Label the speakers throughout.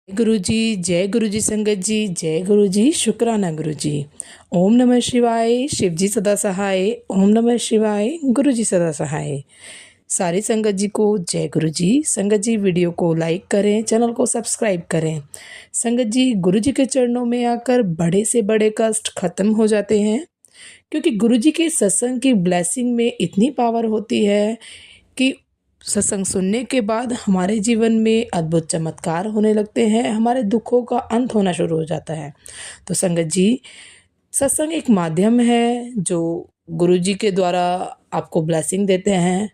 Speaker 1: जय गुरु जी संगत जी, जय गुरु जी, शुक्राना गुरु जी। ओम नमः शिवाय, शिव जी सदा सहाय। ओम नमः शिवाय, गुरु जी सदा सहाय। सारी संगत जी को जय गुरु जी। संगत जी वीडियो को लाइक करें, चैनल को सब्सक्राइब करें। संगत जी, गुरु जी के चरणों में आकर बड़े से बड़े कष्ट खत्म हो जाते हैं, क्योंकि गुरु जी के सत्संग की ब्लेसिंग में इतनी पावर होती है कि सत्संग सुनने के बाद हमारे जीवन में अद्भुत चमत्कार होने लगते हैं, हमारे दुखों का अंत होना शुरू हो जाता है। तो संगत जी, सत्संग एक माध्यम है जो गुरु जी के द्वारा आपको ब्लेसिंग देते हैं,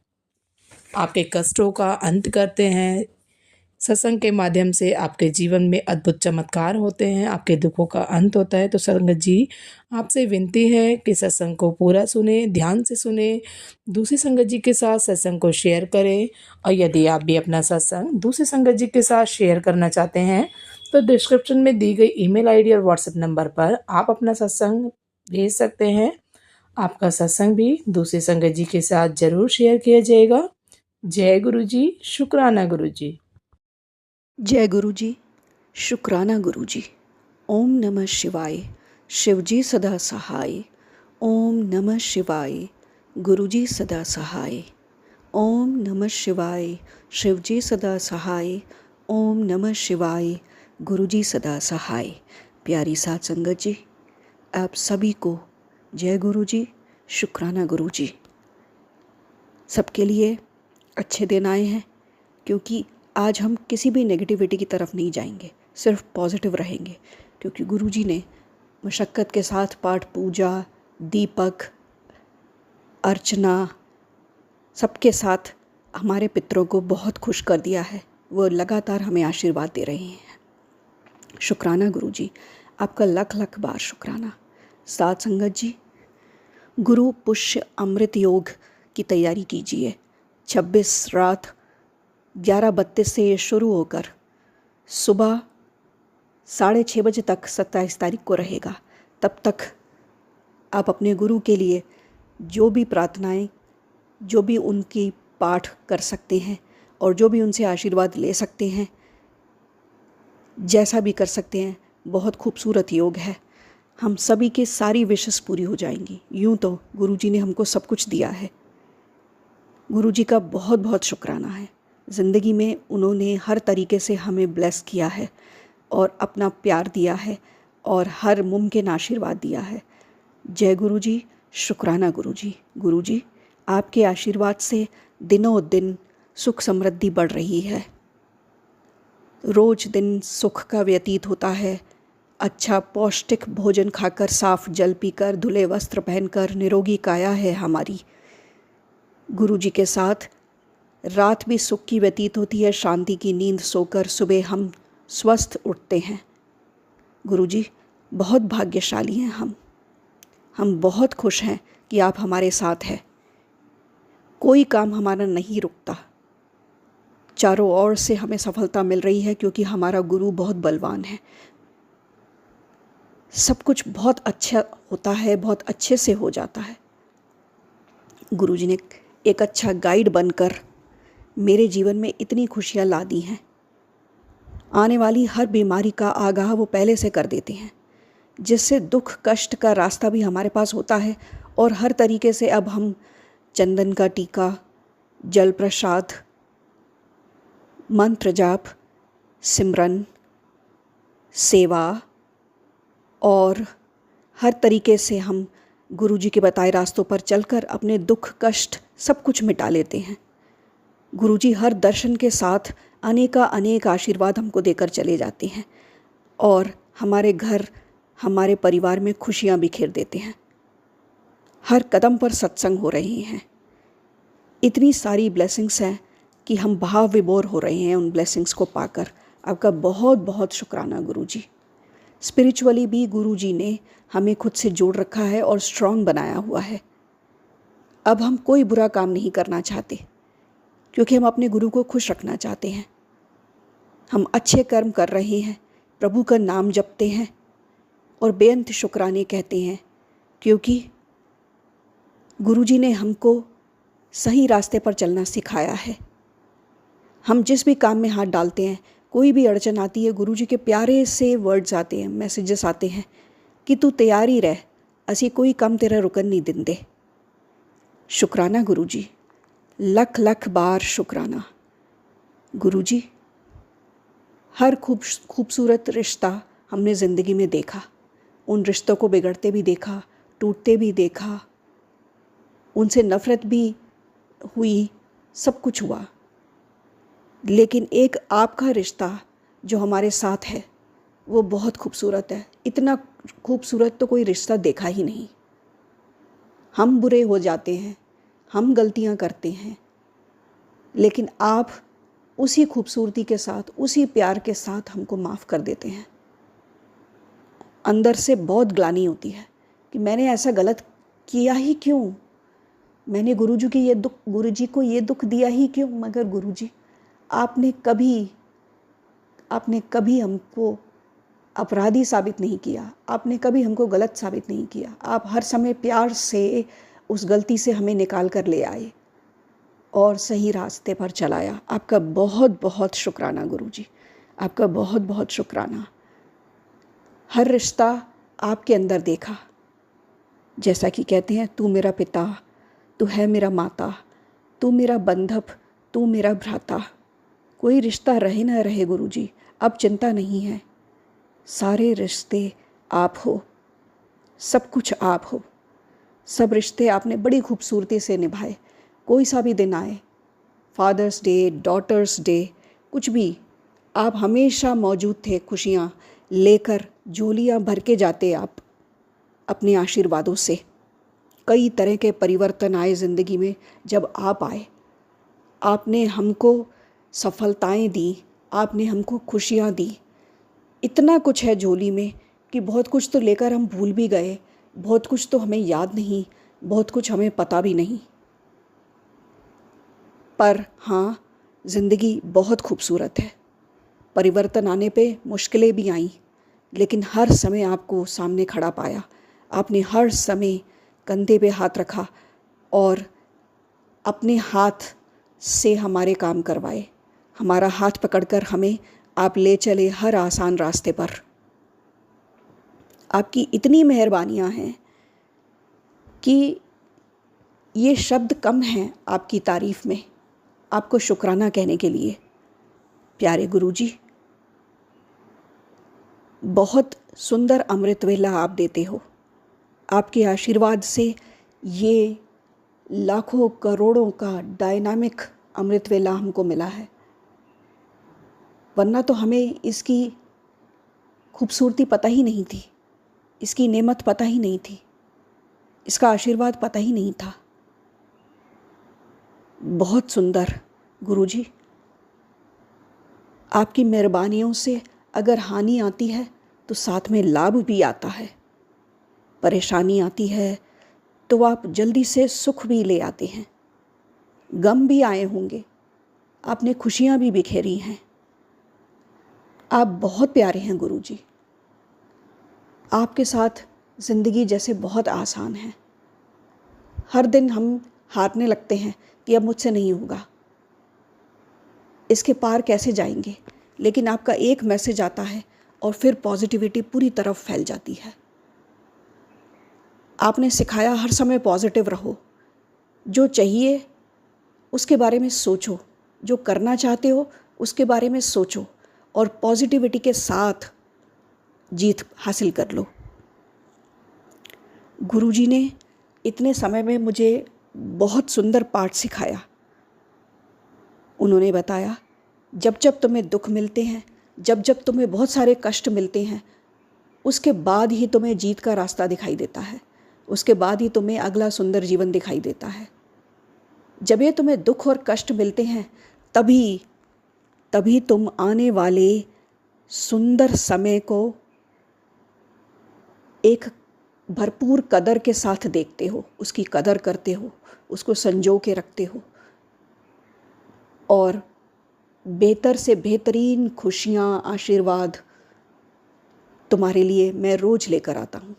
Speaker 1: आपके कष्टों का अंत करते हैं। सत्संग के माध्यम से आपके जीवन में अद्भुत चमत्कार होते हैं, आपके दुखों का अंत होता है। तो संगत जी, आपसे विनती है कि सत्संग को पूरा सुने, ध्यान से सुने, दूसरी संगत जी के साथ सत्संग को शेयर करें। और यदि आप भी अपना सत्संग दूसरी संगत जी के साथ शेयर करना चाहते हैं तो डिस्क्रिप्शन में दी गई ईमेल आईडी और व्हाट्सएप नंबर पर आप अपना सत्संग भेज सकते हैं। आपका सत्संग भी दूसरी संगत जी के साथ ज़रूर शेयर किया जाएगा। जय गुरु जी, शुक्राना गुरु जी।
Speaker 2: जय गुरु जी, शुक्राना गुरु जी। ओम नमः शिवाय, शिवजी सदा सहाय। ओम नमः शिवाय, गुरुजी सदा सहाय। ओम नमः शिवाय, शिवजी सदा सहाय। ओम नमः शिवाय, गुरुजी सदा सहाय। प्यारी साध संगत जी, आप सभी को जय गुरु जी, शुक्राना गुरु जी। सबके लिए अच्छे दिन आए हैं, क्योंकि आज हम किसी भी नेगेटिविटी की तरफ नहीं जाएंगे, सिर्फ पॉजिटिव रहेंगे। क्योंकि गुरुजी ने मशक्क़त के साथ पाठ पूजा, दीपक, अर्चना सबके साथ हमारे पितरों को बहुत खुश कर दिया है। वो लगातार हमें आशीर्वाद दे रहे हैं। शुक्राना गुरुजी, आपका लख लख बार शुक्राना। साध संगत जी, गुरु पुष्य अमृत योग की तैयारी कीजिए। 26 रात 11:32 से ये शुरू होकर सुबह 6:30 बजे तक 27 तारीख को रहेगा। तब तक आप अपने गुरु के लिए जो भी प्रार्थनाएं, जो भी उनकी पाठ कर सकते हैं और जो भी उनसे आशीर्वाद ले सकते हैं, जैसा भी कर सकते हैं, बहुत खूबसूरत योग है। हम सभी की सारी विशेष पूरी हो जाएंगी। यूँ तो गुरुजी ने हमको सब कुछ दिया है। गुरुजी का बहुत बहुत शुक्राना है। ज़िंदगी में उन्होंने हर तरीके से हमें ब्लेस किया है और अपना प्यार दिया है और हर मुमकिन आशीर्वाद दिया है। जय गुरुजी, शुक्राना गुरुजी। गुरुजी, आपके आशीर्वाद से दिनों दिन सुख समृद्धि बढ़ रही है। रोज दिन सुख का व्यतीत होता है। अच्छा पौष्टिक भोजन खाकर, साफ जल पीकर, धुले वस्त्र पहनकर निरोगी काया है हमारी। गुरुजी के साथ रात भी सुख की व्यतीत होती है, शांति की नींद सोकर सुबह हम स्वस्थ उठते हैं। गुरुजी, बहुत भाग्यशाली हैं हम बहुत खुश हैं कि आप हमारे साथ हैं। कोई काम हमारा नहीं रुकता, चारों ओर से हमें सफलता मिल रही है, क्योंकि हमारा गुरु बहुत बलवान है। सब कुछ बहुत अच्छा होता है, बहुत अच्छे से हो जाता है। गुरुजी ने एक अच्छा गाइड बनकर मेरे जीवन में इतनी खुशियाँ ला दी हैं। आने वाली हर बीमारी का आगाह वो पहले से कर देते हैं, जिससे दुख कष्ट का रास्ता भी हमारे पास होता है। और हर तरीके से अब हम चंदन का टीका, जल प्रसाद, मंत्र जाप, सिमरन, सेवा और हर तरीके से हम गुरुजी के बताए रास्तों पर चलकर अपने दुख कष्ट सब कुछ मिटा लेते हैं। गुरुजी हर दर्शन के साथ अनेक आशीर्वाद हमको देकर चले जाते हैं और हमारे घर, हमारे परिवार में खुशियाँ बिखेर देते हैं। हर कदम पर सत्संग हो रहे हैं। इतनी सारी ब्लेसिंग्स हैं कि हम भाव विभोर हो रहे हैं उन ब्लेसिंग्स को पाकर। आपका बहुत बहुत शुक्राना गुरुजी। स्पिरिचुअली भी गुरुजी ने हमें खुद से जोड़ रखा है और स्ट्रॉन्ग बनाया हुआ है। अब हम कोई बुरा काम नहीं करना चाहते, क्योंकि हम अपने गुरु को खुश रखना चाहते हैं। हम अच्छे कर्म कर रहे हैं, प्रभु का नाम जपते हैं और बेअंत शुक्राने कहते हैं, क्योंकि गुरुजी ने हमको सही रास्ते पर चलना सिखाया है। हम जिस भी काम में हाथ डालते हैं कोई भी अड़चन आती है, गुरु जी के प्यारे से वर्ड्स आते हैं, मैसेजेस आते हैं कि तू तैयार ही रह, असी कोई कम तेरा रुकन नहीं दिंदे। शुक्राना गुरु जी, लख लख बार शुक्राना गुरु जी। हर खूबसूरत रिश्ता हमने ज़िंदगी में देखा, उन रिश्तों को बिगड़ते भी देखा, टूटते भी देखा, उनसे नफ़रत भी हुई, सब कुछ हुआ। लेकिन एक आपका रिश्ता जो हमारे साथ है वो बहुत खूबसूरत है। इतना खूबसूरत तो कोई रिश्ता देखा ही नहीं। हम बुरे हो जाते हैं, हम गलतियां करते हैं, लेकिन आप उसी खूबसूरती के साथ, उसी प्यार के साथ हमको माफ़ कर देते हैं। अंदर से बहुत ग्लानि होती है कि मैंने ऐसा गलत किया ही क्यों, मैंने गुरुजी को ये दुख दिया ही क्यों। मगर गुरुजी आपने कभी हमको अपराधी साबित नहीं किया, आपने कभी हमको गलत साबित नहीं किया। आप हर समय प्यार से उस गलती से हमें निकाल कर ले आए और सही रास्ते पर चलाया। आपका बहुत बहुत शुक्राना गुरुजी, आपका बहुत बहुत शुक्राना। हर रिश्ता आपके अंदर देखा, जैसा कि कहते हैं, तू मेरा पिता, तू है मेरा माता, तू मेरा बंधप, तू मेरा भ्राता। कोई रिश्ता रहे ना रहे गुरुजी, अब चिंता नहीं है। सारे रिश्ते आप हो, सब कुछ आप हो। सब रिश्ते आपने बड़ी खूबसूरती से निभाए। कोई सा भी दिन आए, फादर्स डे, डॉटर्स डे, कुछ भी, आप हमेशा मौजूद थे, खुशियाँ लेकर झोलियाँ भर के जाते आप अपने आशीर्वादों से। कई तरह के परिवर्तन आए ज़िंदगी में जब आप आए। आपने हमको सफलताएं दी, आपने हमको खुशियाँ दी। इतना कुछ है झोली में कि बहुत कुछ तो लेकर हम भूल भी गए, बहुत कुछ तो हमें याद नहीं, बहुत कुछ हमें पता भी नहीं। पर हाँ, ज़िंदगी बहुत खूबसूरत है। परिवर्तन आने पे मुश्किलें भी आईं, लेकिन हर समय आपको सामने खड़ा पाया। आपने हर समय कंधे पे हाथ रखा और अपने हाथ से हमारे काम करवाए। हमारा हाथ पकड़कर हमें आप ले चले हर आसान रास्ते पर। आपकी इतनी मेहरबानियाँ हैं कि ये शब्द कम हैं आपकी तारीफ़ में, आपको शुक्राना कहने के लिए। प्यारे गुरुजी, बहुत सुंदर अमृत वेला आप देते हो। आपके आशीर्वाद से ये लाखों करोड़ों का डायनामिक अमृत वेला हमको मिला है, वरना तो हमें इसकी खूबसूरती पता ही नहीं थी, इसकी नेमत पता ही नहीं थी, इसका आशीर्वाद पता ही नहीं था। बहुत सुंदर गुरुजी, आपकी मेहरबानियों से अगर हानि आती है तो साथ में लाभ भी आता है। परेशानी आती है तो आप जल्दी से सुख भी ले आते हैं। गम भी आए होंगे, आपने खुशियाँ भी बिखेरी हैं। आप बहुत प्यारे हैं गुरुजी। आपके साथ ज़िंदगी जैसे बहुत आसान है। हर दिन हम हारने लगते हैं कि अब मुझसे नहीं होगा, इसके पार कैसे जाएंगे, लेकिन आपका एक मैसेज आता है और फिर पॉजिटिविटी पूरी तरफ फैल जाती है। आपने सिखाया हर समय पॉजिटिव रहो, जो चाहिए उसके बारे में सोचो, जो करना चाहते हो उसके बारे में सोचो और पॉजिटिविटी के साथ जीत हासिल कर लो। गुरुजी ने इतने समय में मुझे बहुत सुंदर पाठ सिखाया। उन्होंने बताया, जब जब तुम्हें दुख मिलते हैं, जब जब तुम्हें बहुत सारे कष्ट मिलते हैं, उसके बाद ही तुम्हें जीत का रास्ता दिखाई देता है, उसके बाद ही तुम्हें अगला सुंदर जीवन दिखाई देता है। जब ये तुम्हें दुख और कष्ट मिलते हैं तभी तुम आने वाले सुंदर समय को एक भरपूर कदर के साथ देखते हो, उसकी कदर करते हो, उसको संजो के रखते हो और बेहतर से बेहतरीन खुशियाँ, आशीर्वाद तुम्हारे लिए मैं रोज़ लेकर आता हूँ।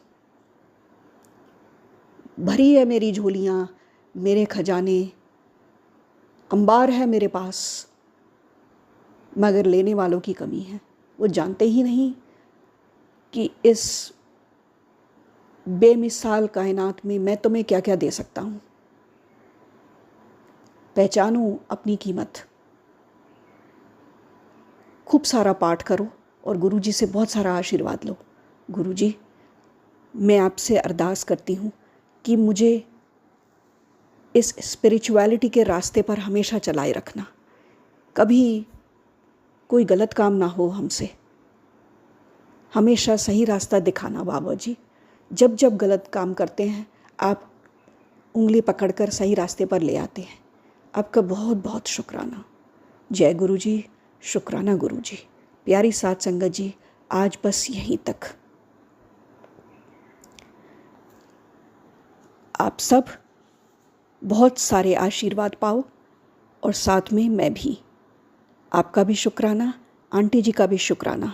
Speaker 2: भरी है मेरी झोलियाँ, मेरे खजाने, अंबार है मेरे पास। मगर लेने वालों की कमी है। वो जानते ही नहीं कि इस बेमिसाल कायनात में मैं तुम्हें क्या क्या दे सकता हूँ। पहचानो अपनी कीमत। खूब सारा पाठ करो और गुरुजी से बहुत सारा आशीर्वाद लो। गुरुजी, मैं आपसे अरदास करती हूँ कि मुझे इस स्पिरिचुअलिटी के रास्ते पर हमेशा चलाए रखना। कभी कोई गलत काम ना हो हमसे। हमेशा सही रास्ता दिखाना बाबा जी। जब जब गलत काम करते हैं आप उंगली पकड़कर सही रास्ते पर ले आते हैं। आपका बहुत बहुत शुक्राना। जय गुरु जी, शुक्राना गुरु जी। प्यारी साथ संगत जी, आज बस यहीं तक। आप सब बहुत सारे आशीर्वाद पाओ और साथ में मैं भी। आपका भी शुक्राना, आंटी जी का भी शुक्राना।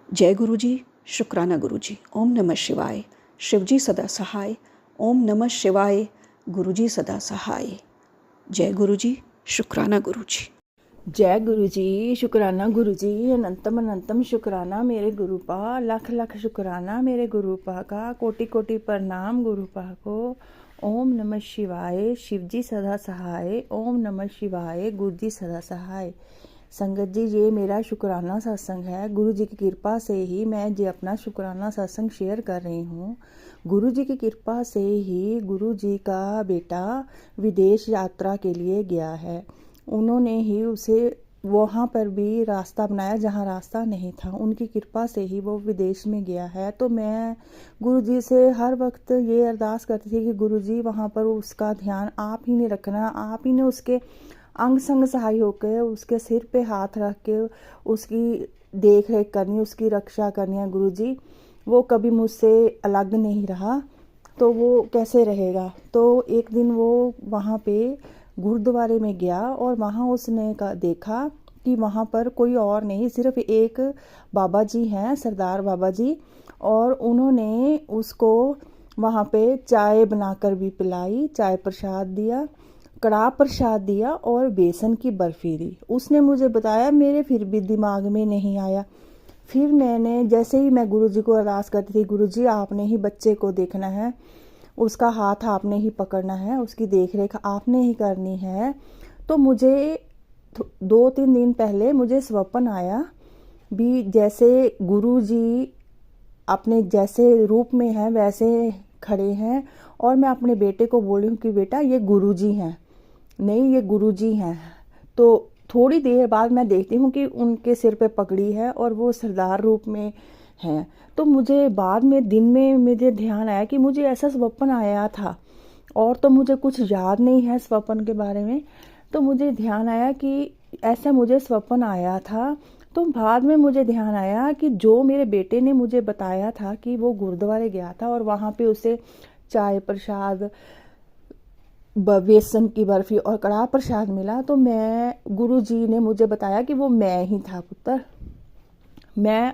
Speaker 2: जय गुरु जी, शुक्राना गुरु जी। ओम नमः शिवाय। शिवजी सदा सहाय। ओम नमः शिवाय। गुरु जी सदा सहाय। जय गुरु जी, शुक्राना गुरु जी।
Speaker 3: जय गुरु जी, शुक्राना गुरु जी। अनंतम अनंतम शुक्राना मेरे गुरुपा। लख लख शुक्राना मेरे गुरुपा का। कोटि कोटि प्रणाम गुरुपा को। ओम नमः शिवाय। शिवजी सदा सहाय। ओम नमः शिवाय। गुरु जी सदा सहाय। संगत जी, ये मेरा शुक्राना सत्संग है। गुरु जी की कृपा से ही मैं ये अपना शुक्राना सत्संग शेयर कर रही हूँ। गुरु जी की कृपा से ही गुरु जी का बेटा विदेश यात्रा के लिए गया है। उन्होंने ही उसे वहाँ पर भी रास्ता बनाया जहाँ रास्ता नहीं था। उनकी कृपा से ही वो विदेश में गया है। तो मैं गुरु जी से हर वक्त ये अरदास करती थी कि गुरु जी वहाँ पर उसका ध्यान आप ही ने रखना, आप ही ने उसके अंग संग सहाय होकर उसके सिर पे हाथ रख के उसकी देख रेख करनी, उसकी रक्षा करनी है। गुरु जी, वो कभी मुझसे अलग नहीं रहा तो वो कैसे रहेगा। तो एक दिन वो वहाँ पे गुरुद्वारे में गया और वहाँ उसने देखा कि वहाँ पर कोई और नहीं, सिर्फ एक बाबा जी हैं, सरदार बाबा जी। और उन्होंने उसको वहाँ पे चाय बनाकर भी पिलाई, चाय प्रसाद दिया, कड़ाह प्रसाद दिया और बेसन की बर्फी दी। उसने मुझे बताया, मेरे फिर भी दिमाग में नहीं आया। फिर मैंने जैसे ही मैं गुरुजी को अरदास करती थी, गुरुजी आपने ही बच्चे को देखना है, उसका हाथ आपने ही पकड़ना है, उसकी देख रेख आपने ही करनी है। तो मुझे 2-3 दिन पहले मुझे स्वप्न आया भी, जैसे गुरुजी अपने जैसे रूप में हैं वैसे खड़े हैं और मैं अपने बेटे को बोल रही हूँ कि बेटा ये गुरुजी हैं, नहीं ये गुरुजी हैं। तो थोड़ी देर बाद मैं देखती हूँ कि उनके सिर पे पगड़ी है और वो सरदार रूप में हैं। तो मुझे बाद में दिन में मुझे ध्यान आया कि मुझे ऐसा स्वप्न आया था और तो मुझे कुछ याद नहीं है स्वप्न के बारे में। तो मुझे ध्यान आया कि ऐसा मुझे स्वप्न आया था। तो बाद में मुझे ध्यान आया कि जो मेरे बेटे ने मुझे बताया था कि वो गुरुद्वारे गया था और वहाँ पे उसे चाय प्रसाद, बेसन की बर्फी और कड़ाह प्रसाद मिला। तो मैं गुरुजी ने मुझे बताया कि वो मैं ही था पुत्र, मैं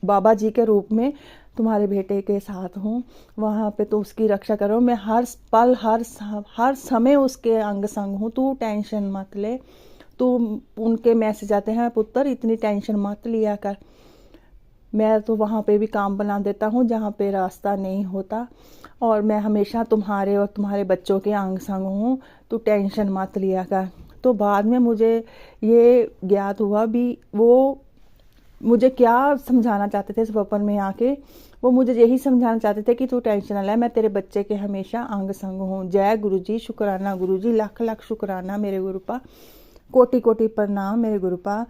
Speaker 3: बाबा जी के रूप में तुम्हारे बेटे के साथ हूँ, वहाँ पे तो उसकी रक्षा करो। मैं हर पल हर समय उसके अंग संग हूँ, तू टेंशन मत ले। तू उनके मैसेज आते हैं, पुत्र इतनी टेंशन मत लिया कर, मैं तो वहाँ पे भी काम बना देता हूँ जहाँ पे रास्ता नहीं होता, और मैं हमेशा तुम्हारे और तुम्हारे बच्चों के अंग संग हूँ, तू टेंशन मत लिया कर। तो बाद में मुझे ये ज्ञात हुआ भी वो मुझे क्या समझाना चाहते थे स्वप्न में आके। वो मुझे यही समझाना चाहते थे कि तू टेंशन ना ले, मैं तेरे बच्चे के हमेशा अंग संग हूँ। जय गुरु जी, शुक्राना गुरु जी, लख लख शुक्राना मेरे गुरुपा, कोटि कोटि प्रणाम मेरे गुरुपा।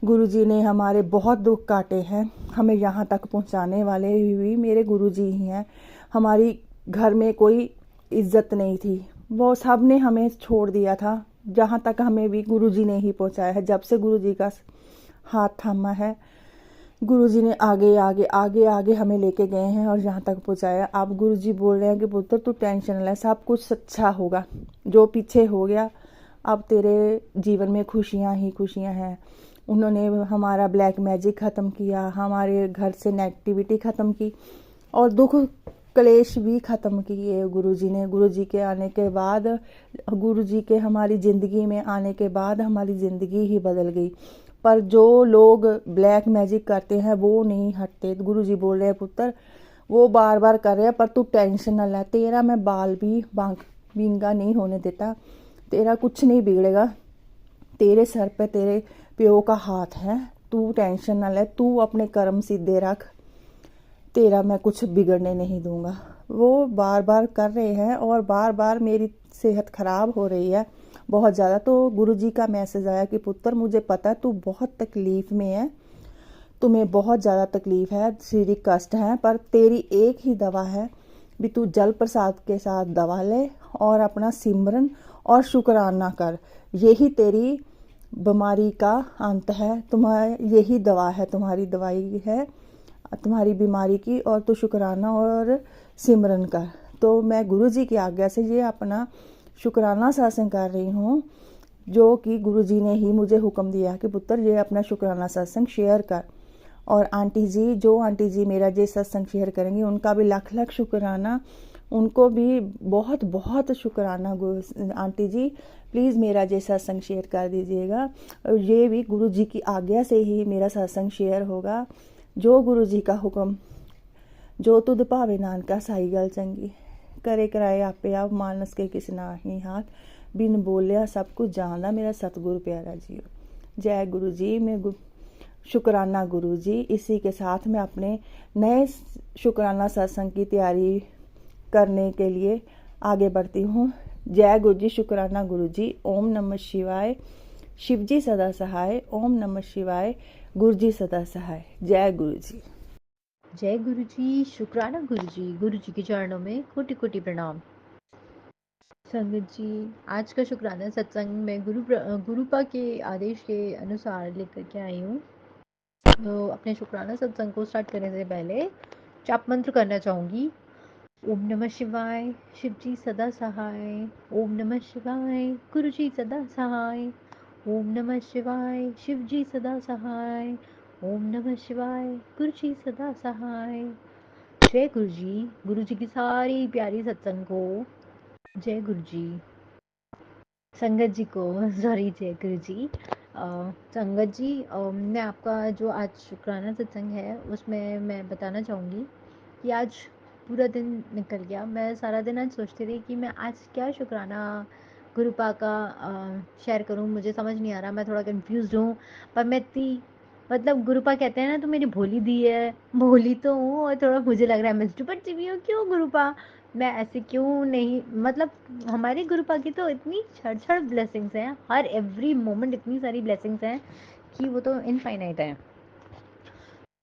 Speaker 3: गुरु जी ने हमारे बहुत दुख काटे हैं, हमें यहाँ तक पहुँचाने वाले भी मेरे गुरु जी ही हैं। हमारी घर में कोई इज्जत नहीं थी, वो सब ने हमें छोड़ दिया था, जहाँ तक हमें भी गुरु जी ने ही पहुँचाया है। जब से गुरु जी का हाथ थामा है, गुरु जी ने आगे आगे आगे आगे हमें लेके गए हैं और यहाँ तक पहुँचाया। अब गुरु जी बोल रहे हैं कि पुत्र तू टेंशन ना ले, सब कुछ अच्छा होगा, जो पीछे हो गया अब तेरे जीवन में खुशियाँ ही खुशियाँ हैं। उन्होंने हमारा ब्लैक मैजिक ख़त्म किया, हमारे घर से नेगेटिविटी ख़त्म की और दुख क्लेश भी ख़त्म किए गुरुजी ने। गुरुजी के आने के बाद, गुरुजी के हमारी ज़िंदगी में आने के बाद हमारी ज़िंदगी ही बदल गई। पर जो लोग ब्लैक मैजिक करते हैं वो नहीं हटते। गुरुजी बोल रहे हैं पुत्र, वो बार बार कर रहे हैं पर तू टेंशन ना ले, तेरा मैं बाल भी विंगा नहीं होने देता, तेरा कुछ नहीं बिगड़ेगा, तेरे सर पे तेरे प्यो का हाथ है, तू टेंशन ना ले, तू अपने कर्म सीधे रख, तेरा मैं कुछ बिगड़ने नहीं दूंगा। वो बार बार कर रहे हैं और बार बार मेरी सेहत ख़राब हो रही है बहुत ज़्यादा। तो गुरुजी का मैसेज आया कि पुत्र मुझे पता है तू बहुत तकलीफ़ में है, तुम्हें बहुत ज़्यादा तकलीफ़ है, शारीरिक कष्ट है, पर तेरी एक ही दवा है भी तू जल प्रसाद के साथ दवा ले और अपना सिमरन और शुक्राना कर। यही तेरी बीमारी का अंत है, तुम्हारा यही दवा है, तुम्हारी दवाई है तुम्हारी बीमारी की, और तू शुक्राना और सिमरन कर। तो मैं गुरुजी की आज्ञा से ये अपना शुक्राना सत्संग कर रही हूँ, जो कि गुरुजी ने ही मुझे हुक्म दिया कि पुत्र ये अपना शुक्राना सत्संग शेयर कर। और आंटी जी, जो आंटी जी मेरा ये सत्संग शेयर करेंगी उनका भी लाख लाख शुक्राना, उनको भी बहुत बहुत शुक्राना। आंटी जी प्लीज़ मेरा ये सत्संग शेयर कर दीजिएगा। और ये भी गुरुजी की आज्ञा से ही मेरा सत्संग शेयर होगा। जो गुरुजी का हुक्म, जो तुद भावे नानका साई गल चंगी, करे कराए आपे आप मानस के किस नाही हाथ, बिन बोलिया सब कुछ जानदा मेरा सतगुरु प्यारा जी। जय गुरु जी। मैं शुक्राना गुरु जी। इसी के साथ मैं अपने नए शुक्राना सत्संग की तैयारी करने के लिए आगे बढ़ती हूँ। जय गुरु जी। शुक्राना गुरु जी। ओम नमः शिवाय। शिव जी सदा सहाय। ओम नमः शिवाय। गुरु जी सदा सहाय। जय गुरु जी।
Speaker 4: जय गुरु जी। शुक्राना गुरु जी के चरणों में कोटि कोटि प्रणाम। संगत जी, आज का शुक्राना सत्संग मैं गुरुपा के आदेश के अनुसार लेकर के आई हूँ। तो अपने शुक्राना सत्संग को स्टार्ट करने से पहले जाप मंत्र करना चाहूँगी। ओम नमः शिवाय। शिव जी सदा सहाय। ओम नमः शिवाय। गुरु जी सदा सहाय। ओम नमः शिवाय। शिव जी सदा सहाय। ओम नमः शिवाय। गुरु जी सदा सहाय। जय गुरु जी की सारी प्यारी सत्संग को जय गुरु जी। संगत जी को सॉरी, जय गुरु जी। संगत जी, मैं आपका जो आज शुक्राना सत्संग है उसमें मैं बताना चाहूँगी कि आज पूरा दिन निकल गया। मैं सारा दिन आज सोचती रही कि मैं आज क्या शुक्राना गुरुपा का शेयर करूँ, मुझे समझ नहीं आ रहा, मैं थोड़ा कंफ्यूज हूँ। पर मैं इतनी मतलब गुरुपा कहते हैं ना, तो मेरी भोली दी है, भोली तो हूँ और थोड़ा मुझे लग रहा है मिस्टूपट सी भी हूँ। क्यों गुरुपा, मैं ऐसे क्यों नहीं, मतलब हमारे गुरुपा की तो इतनी छड़ ब्लेसिंग्स हैं, हर एवरी मोमेंट इतनी सारी ब्लेसिंग्स हैं कि वो तो इनफाइनाइट है।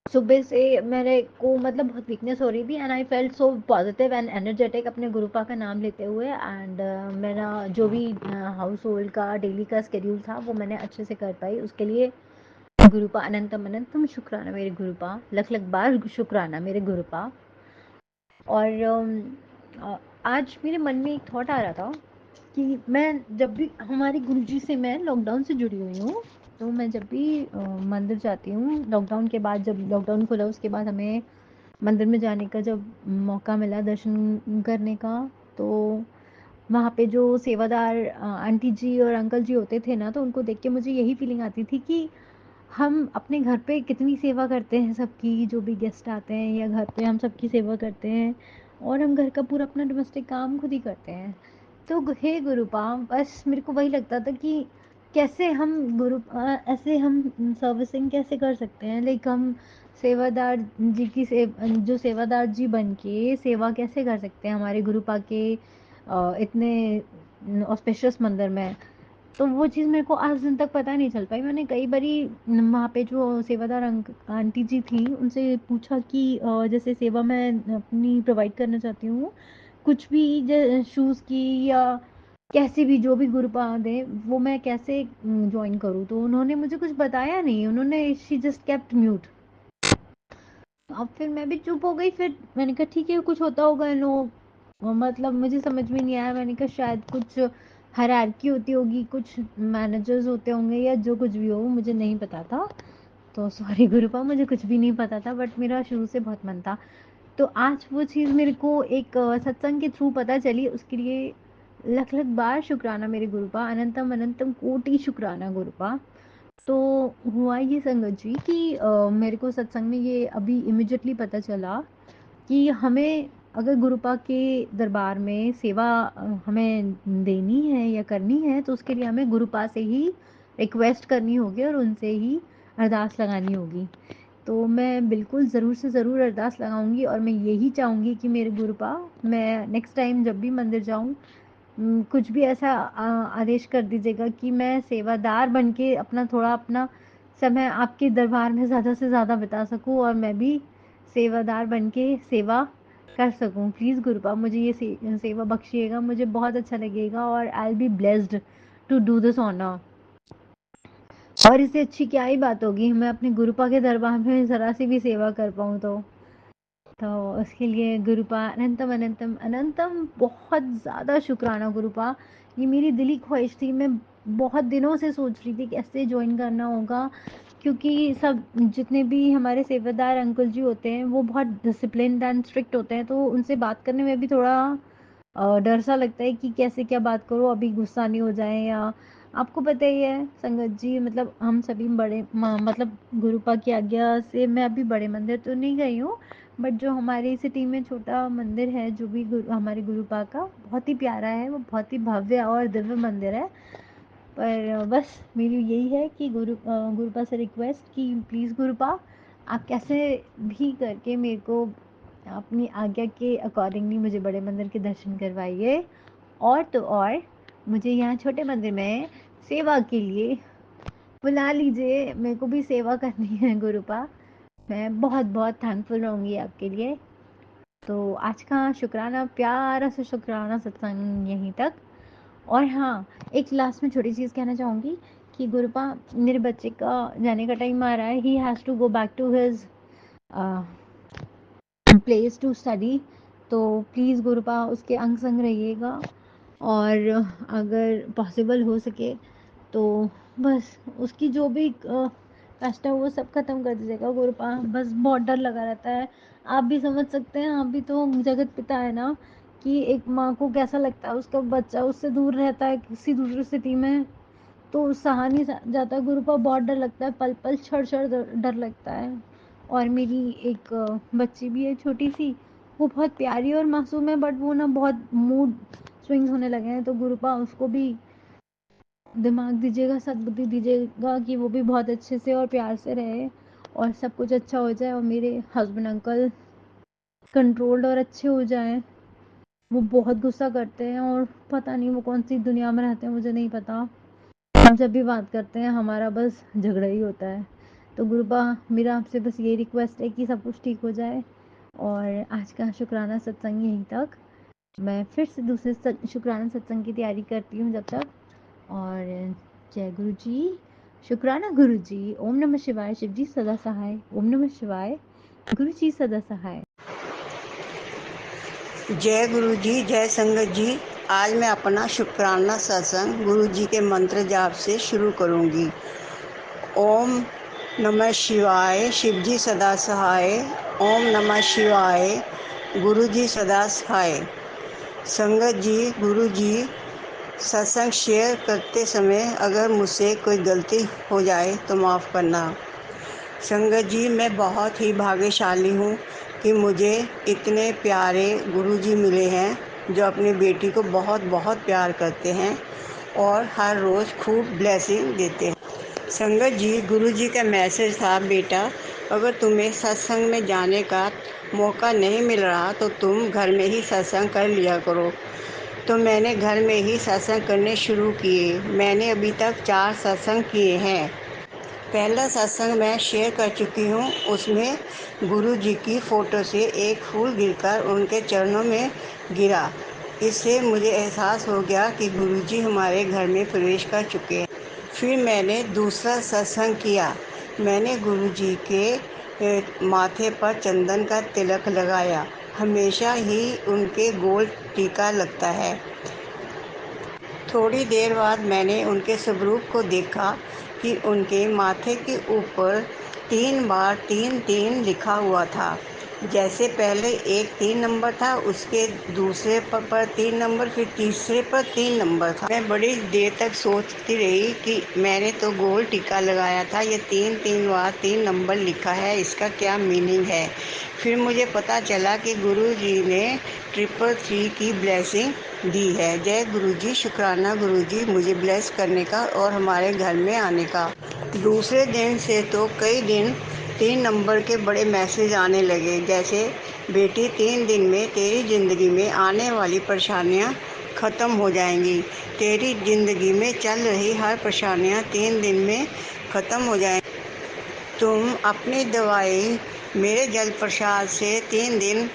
Speaker 4: सुबह से मेरे को मतलब बहुत वीकनेस हो रही थी and I felt so positive and energetic अपने गुरुपा का नाम लेते हुए। एंड मेरा जो भी हाउस होल्ड का डेली का स्केड्यूल था वो मैंने अच्छे से कर पाई। उसके लिए गुरुपा अनंतम अनंतम शुक्राना मेरे गुरुपा, लख लख बार शुक्राना मेरे गुरुपा। और आज मेरे मन में एक थॉट आ रहा था कि मैं जब भी हमारे गुरुजी से मैं लॉकडाउन से जुड़ी हुई हूँ, तो मैं जब भी मंदिर जाती हूँ लॉकडाउन के बाद, जब लॉकडाउन खुला उसके बाद हमें मंदिर में जाने का जब मौका मिला दर्शन करने का, तो वहाँ पे जो सेवादार आंटी जी और अंकल जी होते थे ना, तो उनको देख के मुझे यही फीलिंग आती थी कि हम अपने घर पे कितनी सेवा करते हैं सबकी, जो भी गेस्ट आते हैं या घर पे हम सबकी सेवा करते हैं और हम घर का पूरा अपना डोमेस्टिक काम खुद ही करते हैं। तो हे गुरुपा, बस मेरे को वही लगता था कि कैसे हम ऐसे हम सर्विसिंग कैसे कर सकते हैं, लाइक हम सेवादार जी की जो सेवादार जी बन के सेवा कैसे कर सकते हैं हमारे गुरुपा के इतने ऑस्पिशियस मंदिर में। तो वो चीज़ मेरे को आज दिन तक पता नहीं चल पाई। मैंने कई बारी वहाँ पे जो सेवादार आंटी जी थी उनसे पूछा कि जैसे सेवा मैं अपनी प्रोवाइड करना चाहती हूँ, कुछ भी शूज़ की या कैसे भी जो भी गुरुपा दें वो मैं कैसे ज्वाइन करूँ। तो उन्होंने मुझे कुछ बताया नहीं, उन्होंने शी जस्ट केप्ट म्यूट। अब फिर मैं भी चुप हो गई। फिर मैंने कहा ठीक है कुछ होता होगा इन लोग, मतलब मुझे समझ में नहीं आया। मैंने कहा शायद कुछ हायरार्की होती होगी, कुछ मैनेजर्स होते होंगे या जो कुछ भी हो, मुझे नहीं पता था। तो सॉरी गुरुपा, मुझे कुछ भी नहीं पता था, बट मेरा शुरू से बहुत मन था। तो आज वो चीज़ मेरे को एक सत्संग के थ्रू पता चली, उसके लिए लख लख बार शुक्राना मेरे गुरुपा, अनंतम अनंतम कोटि शुक्राना गुरुपा। तो हुआ ये संगत जी कि मेरे को सत्संग में ये अभी इमिजिएटली पता चला कि हमें अगर गुरुपा के दरबार में सेवा हमें देनी है या करनी है, तो उसके लिए हमें गुरुपा से ही रिक्वेस्ट करनी होगी और उनसे ही अरदास लगानी होगी। तो मैं बिल्कुल ज़रूर से ज़रूर अरदास लगाऊंगी और मैं यही चाहूँगी कि मेरे गुरुपा, मैं नेक्स्ट टाइम जब भी मंदिर जाऊँ, कुछ भी ऐसा आदेश कर दीजिएगा कि मैं सेवादार बन के अपना समय आपके दरबार में ज़्यादा से ज़्यादा बिता सकूँ और मैं भी सेवादार बन के सेवा कर सकूँ। प्लीज़ गुरुपा मुझे ये सेवा बख्शिएगा, मुझे बहुत अच्छा लगेगा और I will be blessed to do this honour. और इससे अच्छी क्या ही बात होगी, मैं अपने गुरुपा के दरबार में ज़रा सी भी सेवा कर पाऊँ तो उसके लिए गुरुपा अनंतम अनंतम अनंतम बहुत ज़्यादा शुक्राना गुरुपा। ये मेरी दिली ख्वाहिश थी, मैं बहुत दिनों से सोच रही थी कैसे ज्वाइन करना होगा, क्योंकि सब जितने भी हमारे सेवादार अंकल जी होते हैं वो बहुत डिसिप्लिन्ड एंड स्ट्रिक्ट होते हैं, तो उनसे बात करने में भी थोड़ा डर सा लगता है कि कैसे क्या बात करो, अभी गुस्सा नहीं हो जाए। या आपको पता ही है संगत जी, मतलब हम सभी बड़े मतलब गुरुपा की आज्ञा से मैं अभी बड़े मंदिर तो नहीं गई हूँ, बट जो हमारी सिटी में छोटा मंदिर है जो भी हमारे गुरुपा का बहुत ही प्यारा है, वो बहुत ही भव्य और दिव्य मंदिर है। पर बस मेरी यही है कि गुरुपा से रिक्वेस्ट कि प्लीज़ गुरुपा आप कैसे भी करके मेरे को अपनी आज्ञा के अकॉर्डिंगली मुझे बड़े मंदिर के दर्शन करवाइए, और तो और मुझे यहाँ छोटे मंदिर में सेवा के लिए बुला लीजिए, मेरे को भी सेवा करनी है गुरुपा। मैं बहुत बहुत थैंकफुल रहूँगी आपके लिए। तो आज का शुक्राना, प्यारा सा शुक्राना सत्संग यहीं तक। और हाँ, एक लास्ट में छोटी चीज़ कहना चाहूँगी कि गुरुपा मेरे बच्चे का जाने का टाइम आ रहा है, he has to go back to his place to study. तो प्लीज़ गुरुपा उसके अंग संग रहिएगा, और अगर पॉसिबल हो सके तो बस उसकी जो भी कष्ट है वो सब ख़त्म कर दीजिएगा गुरुपा। बस बहुत डर लगा रहता है, आप भी समझ सकते हैं, आप भी तो जगत पिता है ना, कि एक माँ को कैसा लगता है उसका बच्चा उससे दूर रहता है किसी दूसरी स्थिति में, तो सहा नहीं जाता गुरुपा, बहुत डर लगता है, पल पल क्षण क्षण डर लगता है। और मेरी एक बच्ची भी है छोटी सी, वो बहुत प्यारी और मासूम है, बट वो ना बहुत मूड स्विंग्स होने लगे हैं, तो गुरुपा उसको भी दिमाग दीजिएगा, सद्बुद्धि दीजिएगा कि वो भी बहुत अच्छे से और प्यार से रहे और सब कुछ अच्छा हो जाए, और मेरे हस्बैंड अंकल कंट्रोल्ड और अच्छे हो जाएं। वो बहुत गुस्सा करते हैं और पता नहीं वो कौन सी दुनिया में रहते हैं, मुझे नहीं पता। हम जब भी बात करते हैं हमारा बस झगड़ा ही होता है। तो गुरुबा मेरा आपसे बस ये रिक्वेस्ट है कि सब कुछ ठीक हो जाए। और आज का शुक्राना सत्संग यहीं तक, मैं फिर से दूसरे शुक्राना सत्संग की तैयारी करती हूँ जब तक। और जय गुरु जी, शुक्राना गुरु जी, ओम नमः शिवाय, शिव जी सदा सहाय, ओम नमः शिवाय, गुरु जी सदा सहाय।
Speaker 5: जय गुरु जी, जय संगत जी। आज मैं अपना शुक्राना सत्संग गुरु जी के मंत्र जाप से शुरू करूंगी। ओम नमः शिवाय, शिव जी सदा सहाय। ओम नमः शिवाय, गुरु जी सदा सहाय। संगत जी, गुरु जी, सत्संग शेयर करते समय अगर मुझसे कोई गलती हो जाए तो माफ़ करना। संगत जी, मैं बहुत ही भाग्यशाली हूँ कि मुझे इतने प्यारे गुरुजी मिले हैं जो अपनी बेटी को बहुत बहुत प्यार करते हैं और हर रोज़ खूब ब्लेसिंग देते हैं। संगत जी, गुरुजी का मैसेज था, बेटा अगर तुम्हें सत्संग में जाने का मौका नहीं मिल रहा तो तुम घर में ही सत्संग कर लिया करो। तो मैंने घर में ही सत्संग करने शुरू किए। मैंने अभी तक 4 सत्संग किए हैं। पहला सत्संग मैं शेयर कर चुकी हूँ, उसमें गुरु जी की फ़ोटो से एक फूल गिरकर उनके चरणों में गिरा। इससे मुझे एहसास हो गया कि गुरु जी हमारे घर में प्रवेश कर चुके हैं। फिर मैंने दूसरा सत्संग किया। मैंने गुरु जी के माथे पर चंदन का तिलक लगाया। हमेशा ही उनके गोल टीका लगता है। थोड़ी देर बाद मैंने उनके स्वरूप को देखा कि उनके माथे के ऊपर 3 बार 3-3 लिखा हुआ था। जैसे पहले एक 3 नंबर था, उसके दूसरे पर 3 नंबर, फिर तीसरे पर 3 नंबर था। मैं बड़ी देर तक सोचती रही कि मैंने तो गोल टीका लगाया था, ये 3 बार 3 नंबर लिखा है, इसका क्या मीनिंग है। फिर मुझे पता चला कि गुरु जी ने 333 की ब्लेसिंग दी है। जय गुरु जी, शुक्राना गुरु जी मुझे ब्लेस करने का और हमारे घर में आने का। दूसरे दिन से तो कई दिन 3 नंबर के बड़े मैसेज आने लगे, जैसे बेटी 3 दिन में तेरी ज़िंदगी में आने वाली परेशानियां ख़त्म हो जाएंगी। तेरी ज़िंदगी में चल रही हर परेशानियां 3 दिन में ख़त्म हो जाएंगी। तुम अपनी दवाई मेरे जल प्रसाद से 3 दिन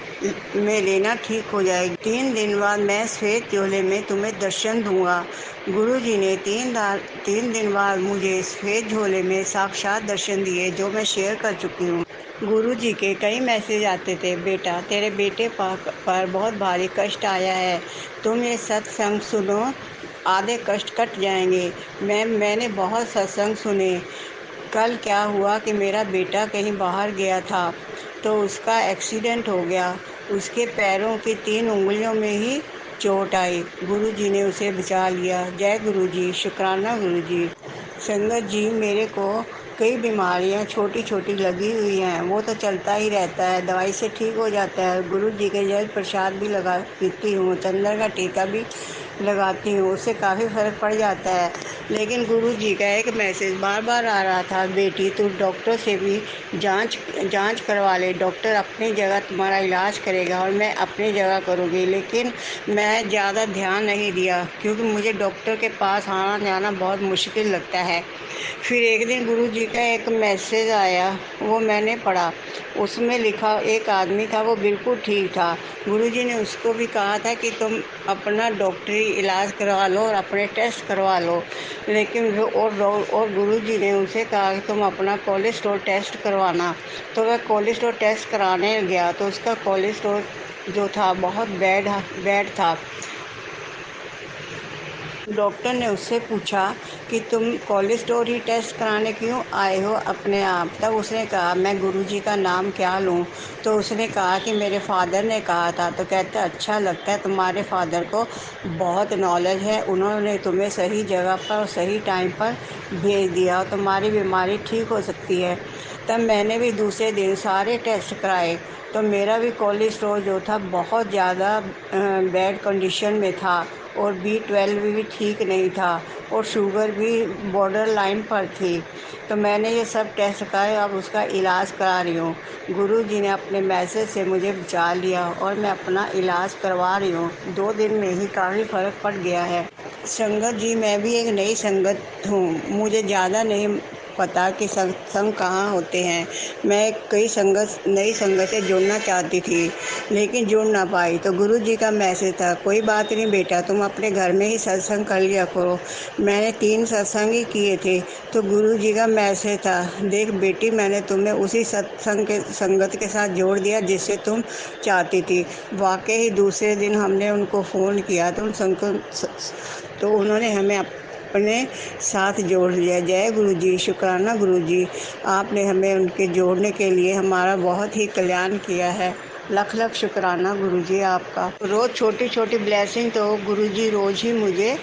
Speaker 5: में लेना, ठीक हो जाएगी। 3 दिन बाद मैं श्वेत झोले में तुम्हें दर्शन दूंगा। गुरु जी ने 3 दिन बाद मुझे श्वेत झोले में साक्षात दर्शन दिए, जो मैं शेयर कर चुकी हूँ। गुरु जी के कई मैसेज आते थे, बेटा तेरे बेटे पर बहुत भारी कष्ट आया है, तुम ये सत्संग सुनो, आधे कष्ट कट जाएंगे। मैंने बहुत सत्संग सुने। कल क्या हुआ कि मेरा बेटा कहीं बाहर गया था, तो उसका एक्सीडेंट हो गया। उसके पैरों की 3 उंगलियों में ही चोट आई। गुरु जी ने उसे बचा लिया। जय गुरु जी, शुक्राना गुरु जी। संगत जी, मेरे को कई बीमारियां छोटी छोटी लगी हुई हैं, वो तो चलता ही रहता है, दवाई से ठीक हो जाता है। गुरु जी के जल प्रसाद भी लगा पीती हूँ, चंदन का टीका भी लगाती हूँ, उससे काफ़ी फ़र्क पड़ जाता है। लेकिन गुरु जी का एक मैसेज बार बार आ रहा था, बेटी तू डॉक्टर से भी जांच जांच करवा ले, डॉक्टर अपनी जगह तुम्हारा इलाज करेगा और मैं अपनी जगह करूँगी। लेकिन मैं ज़्यादा ध्यान नहीं दिया, क्योंकि मुझे डॉक्टर के पास आना जाना बहुत मुश्किल लगता है। फिर एक दिन गुरु जी का एक मैसेज आया, वो मैंने पढ़ा। उसमें लिखा, एक आदमी था, वो बिल्कुल ठीक था। गुरु जी ने उसको भी कहा था कि तुम अपना डॉक्टरी इलाज करवा लो और अपने टेस्ट करवा लो। लेकिन और गुरु जी ने उसे कहा कि तुम अपना कोलेस्ट्रॉल टेस्ट करवाना। तो वह कोलेस्ट्रॉल टेस्ट कराने गया, तो उसका कोलेस्ट्रॉल जो था बहुत बैड था। डॉक्टर ने उससे पूछा कि तुम कोलेस्ट्रॉल ही टेस्ट कराने क्यों आए हो अपने आप। तब उसने कहा, मैं गुरुजी का नाम क्या लूं। तो उसने कहा कि मेरे फादर ने कहा था। तो कहते, अच्छा लगता है, तुम्हारे फादर को बहुत नॉलेज है, उन्होंने तुम्हें सही जगह पर और सही टाइम पर भेज दिया और तुम्हारी बीमारी ठीक हो सकती है। तब मैंने भी दूसरे दिन सारे टेस्ट कराए, तो मेरा भी कोलेस्ट्रॉल जो था बहुत ज़्यादा बैड कंडीशन में था, और B12 भी ठीक नहीं था, और शुगर भी बॉर्डर लाइन पर थी। तो मैंने ये सब टेस्ट कराए, अब उसका इलाज करा रही हूँ। गुरु जी ने अपने मैसेज से मुझे बचा लिया और मैं अपना इलाज करवा रही हूँ। 2 दिन में ही काफ़ी फ़र्क पड़ गया है। संगत जी, मैं भी एक नई संगत हूँ, मुझे ज़्यादा नहीं पता कि सत्संग कहाँ होते हैं। मैं नई संगत से जुड़ना चाहती थी, लेकिन जुड़ ना पाई। तो गुरु जी का मैसेज था, कोई बात नहीं बेटा, तुम अपने घर में ही सत्संग कर लिया करो। मैंने 3 सत्संग ही किए थे। तो गुरु जी का मैसेज था, देख बेटी, मैंने तुम्हें उसी सत्संग के संगत के साथ जोड़ दिया जिससे तुम चाहती थी। वाकई ही दूसरे दिन हमने उनको फ़ोन किया, तो उन्होंने हमें अपने साथ जोड़ लिया। जय गुरु जी, शुक्राना गुरु जी, आपने हमें उनके जोड़ने के लिए हमारा बहुत ही कल्याण किया है। लख लख शुक्राना गुरु जी आपका। रोज़ छोटी छोटी ब्लेसिंग तो गुरु जी रोज़ ही मुझे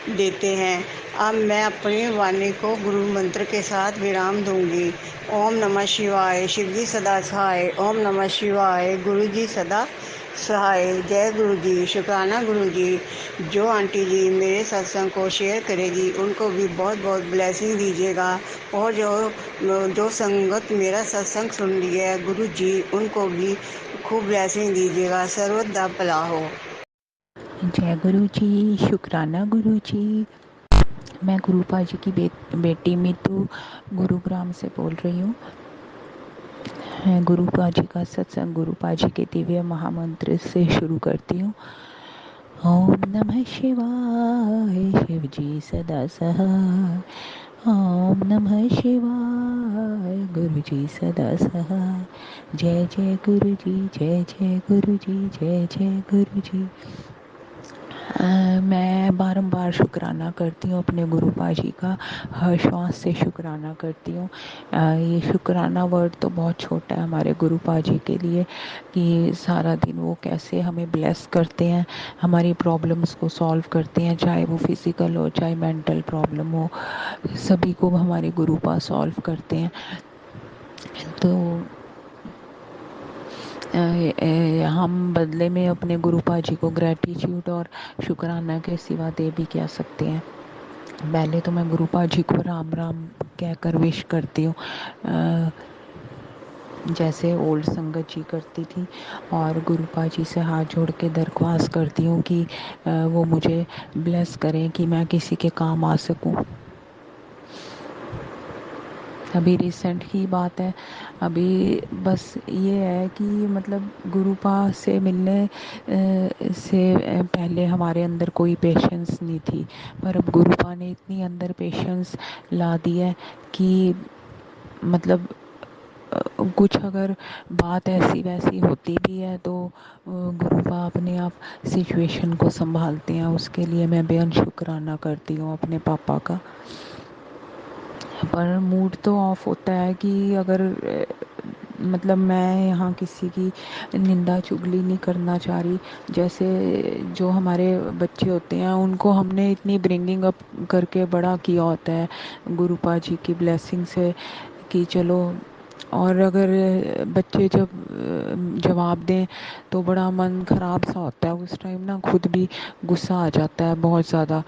Speaker 5: देते हैं। अब मैं अपनी वाणी को गुरु मंत्र के साथ विराम दूंगी। ओम नमः शिवाय, शिव जी सदा सहाय। ओम नमः शिवाय, गुरु जी सदा सहाय। जय गुरु जी, शुक्राना गुरु जी। जो आंटी जी मेरे सत्संग को शेयर करेगी, उनको भी बहुत बहुत ब्लेसिंग दीजिएगा, और जो संगत मेरा सत्संग सुन रही है, गुरु जी उनको भी खूब ब्लेसिंग दीजिएगा। सर्वदा भला हो।
Speaker 6: जय गुरु जी, शुक्राना गुरु जी। मैं गुरुपा जी की बेटी मीतू गुरुग्राम से बोल रही हूँ। मैं गुरुपा जी का सत्संग गुरुपा जी के दिव्य महामंत्र से शुरू करती हूँ। ओम नमः शिवाय, शिव जी सदा सहाय। ओम नमः शिवाय, गुरु जी सदा सहाय। जय जय गुरु जी, जय जय गुरु जी, जय जय गुरु जी। मैं बारंबार शुक्राना करती हूँ अपने गुरुपा जी का, हर श्वास से शुक्राना करती हूँ। ये शुक्राना वर्ड तो बहुत छोटा है हमारे गुरुपा जी के लिए, कि सारा दिन वो कैसे हमें ब्लेस करते हैं, हमारी प्रॉब्लम्स को सॉल्व करते हैं, चाहे वो फिज़िकल हो चाहे मेंटल प्रॉब्लम हो, सभी को हमारे गुरुपा सॉल्व करते हैं। तो हम बदले में अपने गुरुपा जी को ग्रैटिट्यूड और शुक्राना के सिवा दे भी क्या सकते हैं। पहले तो मैं गुरुपा जी को राम राम कहकर विश करती हूँ, जैसे ओल्ड संगत जी करती थी, और गुरुपा जी से हाथ जोड़ के दरख्वास्त करती हूँ कि वो मुझे ब्लेस करें कि मैं किसी के काम आ सकूँ। अभी रिसेंट की बात है, अभी बस ये है कि मतलब गुरुपा से मिलने से पहले हमारे अंदर कोई पेशेंस नहीं थी, पर अब गुरुपा ने इतनी अंदर पेशेंस ला दी है कि मतलब कुछ अगर बात ऐसी वैसी होती भी है तो गुरुपा अपने आप सिचुएशन को संभालते हैं। उसके लिए मैं बेहद शुक्राना करती हूँ अपने पापा का। पर मूड तो ऑफ होता है कि अगर मतलब मैं यहाँ किसी की निंदा चुगली नहीं करना चाह रही। जैसे जो हमारे बच्चे होते हैं उनको हमने इतनी ब्रिंगिंग अप करके बड़ा किया होता है गुरुपा जी की ब्लेसिंग से, कि चलो, और अगर बच्चे जब जवाब दें तो बड़ा मन ख़राब सा होता है उस टाइम ना, खुद भी गुस्सा आ जाता है बहुत ज़्यादा।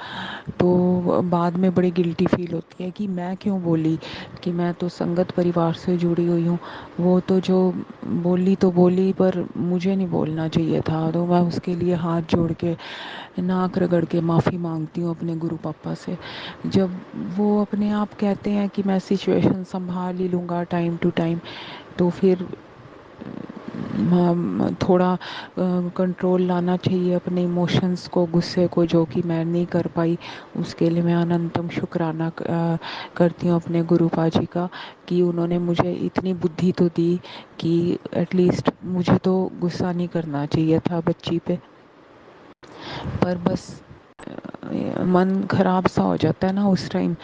Speaker 6: तो बाद में बड़ी गिल्टी फील होती है कि मैं क्यों बोली, कि मैं तो संगत परिवार से जुड़ी हुई हूँ, वो तो जो बोली तो बोली पर मुझे नहीं बोलना चाहिए था। तो मैं उसके लिए हाथ जोड़ के नाक रगड़ के माफ़ी मांगती हूँ अपने गुरु पापा से। जब वो अपने आप कहते हैं कि मैं सिचुएशन संभाल ही लूँगा टाइम टू टाइम, तो फिर थोड़ा कंट्रोल लाना चाहिए अपने इमोशंस को, गुस्से को, जो कि मैं नहीं कर पाई। उसके लिए मैं अनंतम शुक्राना करती हूँ अपने गुरुपा जी का, कि उन्होंने मुझे इतनी बुद्धि तो दी कि एटलीस्ट मुझे तो गुस्सा नहीं करना चाहिए था बच्ची पे। पर बस मन ख़राब सा हो जाता है ना उस टाइम,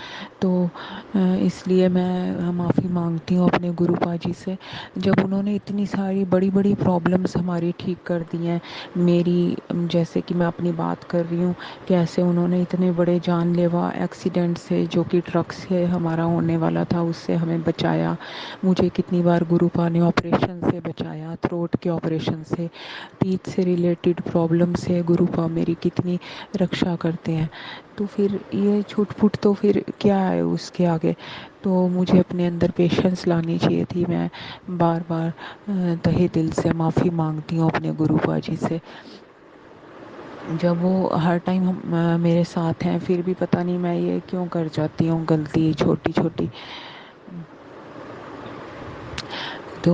Speaker 6: तो इसलिए मैं माफ़ी मांगती हूँ अपने गुरुपा जी से। जब उन्होंने इतनी सारी बड़ी बड़ी प्रॉब्लम्स हमारी ठीक कर दी हैं मेरी, जैसे कि मैं अपनी बात कर रही हूँ, कैसे उन्होंने इतने बड़े जानलेवा एक्सीडेंट से, जो कि ट्रक से हमारा होने वाला था, उससे हमें बचाया। मुझे कितनी बार गुरुपा ने ऑपरेशन से बचाया, थ्रोट के ऑपरेशन से, टीथ से रिलेटेड प्रॉब्लम से गुरुपा मेरी कितनी रक्षा करते हैं। तो फिर ये छूट फूट तो फिर क्या है उसके आगे। तो मुझे अपने अंदर पेशेंस लानी चाहिए थी। मैं बार बार तहे दिल से माफ़ी मांगती हूँ अपने गुरुपा जी से। जब वो हर टाइम मेरे साथ हैं, फिर भी पता नहीं मैं ये क्यों कर जाती हूँ गलती छोटी छोटी। तो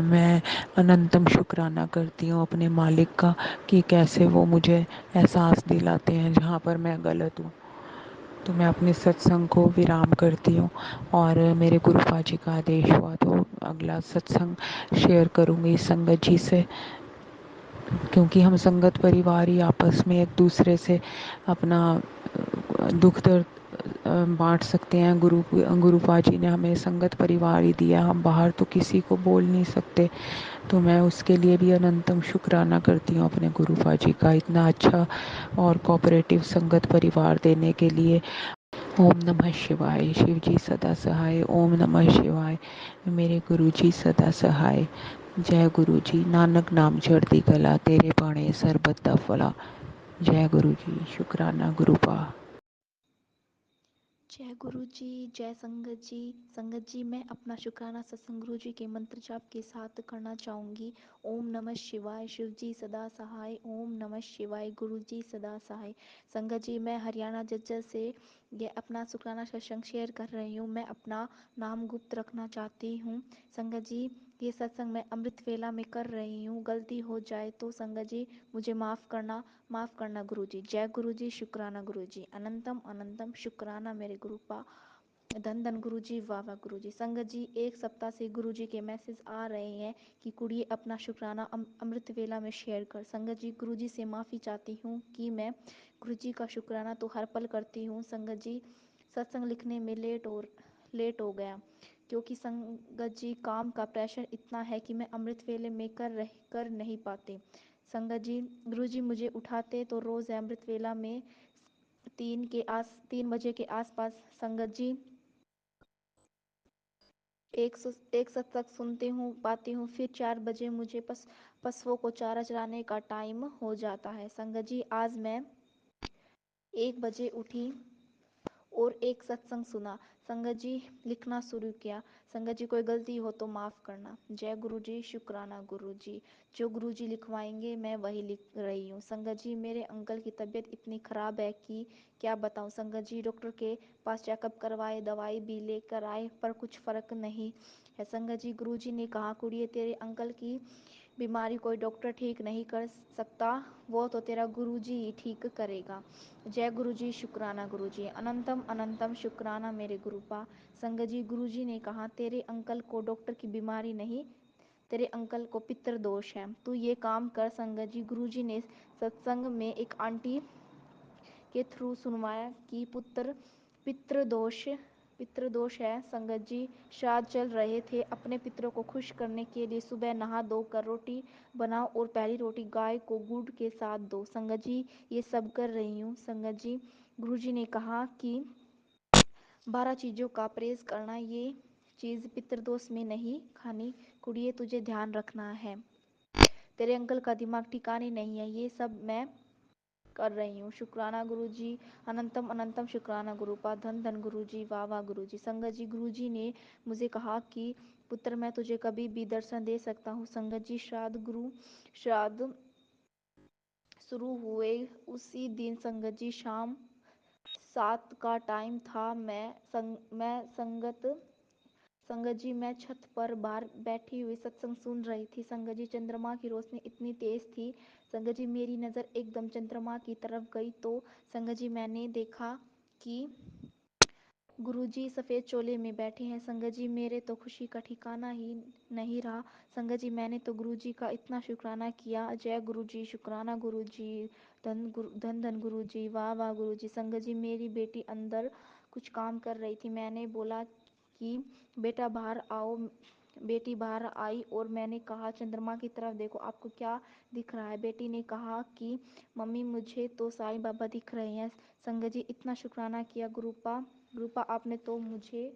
Speaker 6: मैं अनंतम शुक्राना करती हूँ अपने मालिक का, कि कैसे वो मुझे एहसास दिलाते हैं जहाँ पर मैं गलत हूँ। तो मैं अपने सत्संग को विराम करती हूँ, और मेरे गुरुपा जी का आदेश हुआ तो अगला सत्संग शेयर करूँगी संगत जी से, क्योंकि हम संगत परिवार ही आपस में एक दूसरे से अपना दुख दर्द बांट सकते हैं। गुरुपा जी ने हमें संगत परिवार ही दिया, हम बाहर तो किसी को बोल नहीं सकते। तो मैं उसके लिए भी अनंतम शुक्राना करती हूँ अपने गुरुपा जी का, इतना अच्छा और कोऑपरेटिव संगत परिवार देने के लिए। ओम नमः शिवाय। शिव जी सदा सहाय। ओम नमः शिवाय। मेरे गुरु जी सदा सहाय। जय गुरु जी। नानक नाम चढ़ती कला, तेरे बाणे सरबत दा फला। जय गुरु जी। शुक्राना गुरुपा।
Speaker 7: जय गुरु जी, जय संगत जी। संगत जी, मैं अपना शुक्राना सत्संग गुरु जी के मंत्र जाप के साथ करना चाहूँगी। ओम नमः शिवाय। शिव जी सदा सहाय। ओम नमः शिवाय। गुरु जी सदा सहाय। संगत जी, मैं हरियाणा जज्जर से ये अपना शुक्राना सत्संग शेयर कर रही हूँ। मैं अपना नाम गुप्त रखना चाहती हूँ। संगत जी, ये सत्संग मैं अमृत वेला में कर रही हूँ। गलती हो जाए तो संगत जी मुझे माफ़ करना गुरु जी। जय गुरु जी। शुक्राना गुरु जी। अनंतम अनंतम शुक्राना मेरे गुरुपा। धन धन गुरुजी, वाह वाह गुरुजी। संगत जी, एक सप्ताह से गुरुजी के मैसेज आ रहे हैं कि कुड़िए अपना शुक्राना अमृत वेला में शेयर कर। संगत जी, गुरुजी से माफ़ी चाहती हूँ कि मैं गुरुजी का शुक्राना तो हर पल करती हूँ। संगत जी, सत्संग लिखने में लेट हो गया क्योंकि संगत जी काम का प्रेशर इतना है कि मैं अमृत वेले में कर नहीं पाते। संगत जी, गुरुजी मुझे उठाते तो रोज़ अमृत वेला में 3 बजे के आसपास। संगत जी, एक सत्संग सुनती हूँ पाती हूँ, फिर 4 बजे मुझे पशुओं को चारा चराने का टाइम हो जाता है। संगत जी, आज मैं 1 बजे उठी और एक सत्संग सुना। संगत जी, लिखना शुरू किया। संगत जी, कोई गलती हो तो माफ़ करना। जय गुरु जी, शुक्राना गुरु जी। जो गुरु जी लिखवाएंगे मैं वही लिख रही हूँ। संगत जी, मेरे अंकल की तबीयत इतनी ख़राब है कि क्या बताऊँ। संगत जी, डॉक्टर के पास चेकअप करवाए, दवाई भी लेकर आए, पर कुछ फ़र्क नहीं है। संगत जी, गुरु जी ने कहा, कुड़िए तेरे अंकल की बीमारी कोई डॉक्टर ठीक नहीं कर सकता, वो तो तेरा गुरुजी ही ठीक करेगा। जय गुरुजी, शुक्राना गुरुजी, अनंतम अनंतम शुक्राना मेरे गुरुपा। संगत जी, गुरुजी ने कहा, तेरे अंकल को डॉक्टर की बीमारी नहीं, तेरे अंकल को पितृ दोष है, तू ये काम कर। संगत जी, गुरुजी ने सत्संग में एक आंटी के थ्रू सुनवाया कि पुत्र पितृदोष पितृदोष है। संगत जी, श्राद्ध चल रहे थे, अपने पितरों को खुश करने के लिए सुबह नहा धोकर रोटी बनाओ और पहली रोटी गाय को गुड़ के साथ दो। संगत जी, ये सब कर रही हूँ। संगत जी, गुरुजी ने कहा कि 12 चीज़ों का परहेज करना, ये चीज़ पितृदोष में नहीं खानी। कुड़िए तुझे ध्यान रखना है, तेरे अंकल का दिमाग ठिकाने नहीं है, ये सब मैं कर रही हूँ। शुक्राना गुरुजी, अनंतम अनंतम शुक्राना गुरुपा। धन धन गुरुजी, वाह वाह गुरुजी। संगत जी, गुरुजी ने मुझे कहा कि पुत्र मैं तुझे कभी भी दर्शन दे सकता हूँ। संगत जी, श्राद्ध शुरू हुए उसी दिन संगत जी शाम 7 का टाइम था। संगत जी, मैं छत पर बाहर बैठी हुई सत्संग सुन रही थी। संगत जी, चंद्रमा की रोशनी इतनी तेज थी। संगत जी, मेरी नज़र एकदम चंद्रमा की तरफ गई तो संगत जी, मैंने देखा कि गुरुजी सफ़ेद चोले में बैठे हैं। संगत जी, मेरे तो खुशी का ठिकाना ही नहीं रहा। संगत जी, मैंने तो गुरुजी का इतना शुक्राना किया। जय गुरुजी, शुक्राना गुरुजी, धन धन गुरुजी, वाह वाह गुरुजी। संगत जी, मेरी बेटी अंदर कुछ काम कर रही थी, मैंने बोला कि बेटा बाहर आओ। बेटी बाहर आई और मैंने कहा, चंद्रमा की तरफ देखो, आपको क्या दिख रहा है। बेटी ने कहा कि मम्मी, मुझे तो साईं बाबा दिख रहे हैं। संगत जी, इतना शुक्राना किया गुरुपा, आपने तो मुझे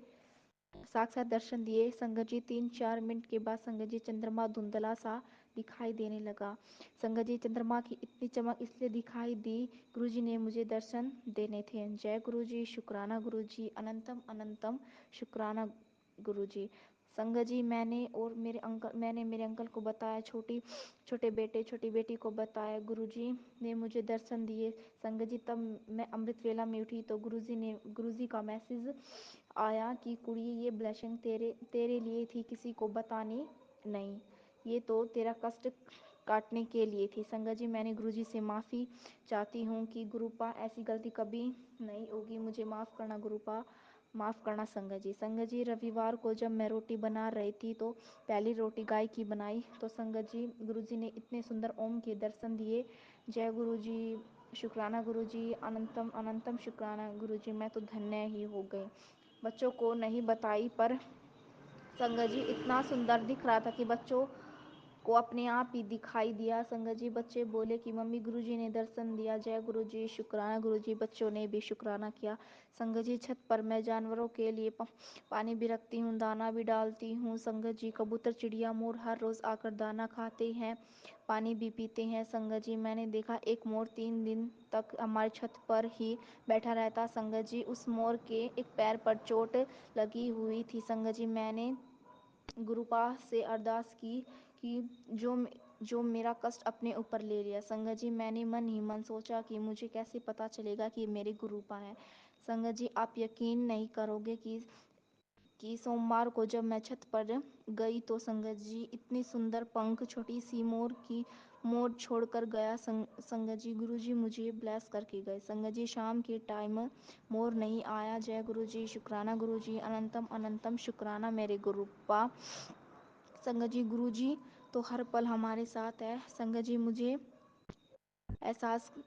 Speaker 7: साक्षात दर्शन दिए। संगत जी, 3-4 मिनट के बाद संगत जी, चंद्रमा धुंधला सा दिखाई देने लगा। संगत जी, चंद्रमा की इतनी चमक इसलिए दिखाई दी, गुरुजी ने मुझे दर्शन देने थे। जय गुरुजी, शुक्राना गुरुजी, अनंतम अनंतम शुक्राना गुरुजी। संगत जी, मैंने मेरे अंकल को बताया, छोटी बेटी को बताया, गुरुजी ने मुझे दर्शन दिए। संगत जी, तब मैं अमृत वेला में उठी तो गुरुजी का मैसेज आया कि कुड़ी, ये ब्लेसिंग तेरे लिए थी, किसी को बतानी नहीं, ये तो तेरा कष्ट काटने के लिए थी। संगत जी, मैंने गुरुजी से माफ़ी चाहती हूँ कि गुरुपा ऐसी गलती कभी नहीं होगी, मुझे माफ़ करना गुरुपा, माफ़ करना। संगत जी, रविवार को जब मैं रोटी बना रही थी तो पहली रोटी गाय की बनाई तो संगत जी, गुरुजी ने इतने सुंदर ओम के दर्शन दिए। जय गुरुजी, शुक्राना गुरुजी, अनंतम अनंतम शुक्राना गुरुजी, मैं तो धन्य ही हो गई। बच्चों को नहीं बताई, पर संगत जी, इतना सुंदर दिख रहा था कि बच्चों को अपने आप ही दिखाई दिया। संगत जी, बच्चे बोले कि मम्मी, गुरुजी ने दर्शन दिया। जय गुरुजी, शुक्राना गुरुजी, बच्चों ने भी शुक्राना किया। संगत जी, छत पर मैं जानवरों के लिए पानी भी रखती हूँ, दाना भी डालती हूँ। संगत जी, कबूतर, चिड़िया, मोर हर रोज़ आकर दाना खाते हैं, पानी भी पीते हैं। संगत जी, मैंने देखा एक मोर 3 दिन तक हमारी छत पर ही बैठा रहता। संगत जी, उस मोर के एक पैर पर चोट लगी हुई थी। संगत जी, मैंने गुरुपा से अरदास की कि जो मेरा कष्ट अपने ऊपर ले लिया। संगत जी, मैंने मन ही मन सोचा कि मुझे कैसे पता चलेगा कि मेरे गुरुपा हैं। संगत जी, आप यकीन नहीं करोगे कि सोमवार को जब मैं छत पर गई तो संगत जी इतनी सुंदर पंख छोटी सी मोर छोड़कर गया। संगत जी गुरुजी मुझे ब्लेस करके गए। संगत जी शाम के टाइम मोर नहीं आया। जय गुरुजी, शुक्राना गुरुजी, अनंतम अनंतम शुक्राना मेरे गुरुपा। संगत जी गुरुजी तो हर पल हमारे साथ है। संगत जी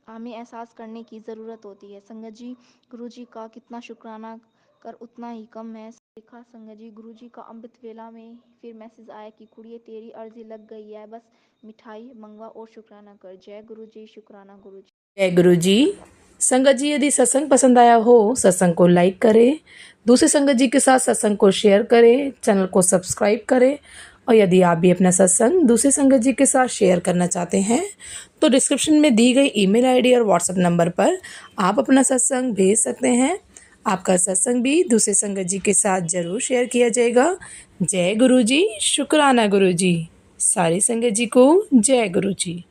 Speaker 7: हमें एहसास करने की ज़रूरत होती है। संगत जी गुरुजी का कितना शुक्राना कर उतना ही कम है। देखा संगत जी गुरुजी का अमृत वेला में फिर मैसेज आया कि कुड़िए तेरी अर्जी लग गई है, बस मिठाई मंगवा और शुक्राना कर। जय गुरुजी, शुक्राना गुरुजी।
Speaker 1: जय गुरु जी। संगत जी यदि सत्संग पसंद आया हो सत्संग को लाइक करें, दूसरे संगत जी के साथ सत्संग को शेयर करें, चैनल को सब्सक्राइब करें। और यदि आप भी अपना सत्संग दूसरे संगत जी के साथ शेयर करना चाहते हैं तो डिस्क्रिप्शन में दी गई ईमेल आईडी और व्हाट्सएप नंबर पर आप अपना सत्संग भेज सकते हैं। आपका सत्संग भी दूसरे संगत जी के साथ ज़रूर शेयर किया जाएगा। जय गुरु जी, शुक्राना गुरु जी। सारी संगत जी को जय गुरु जी।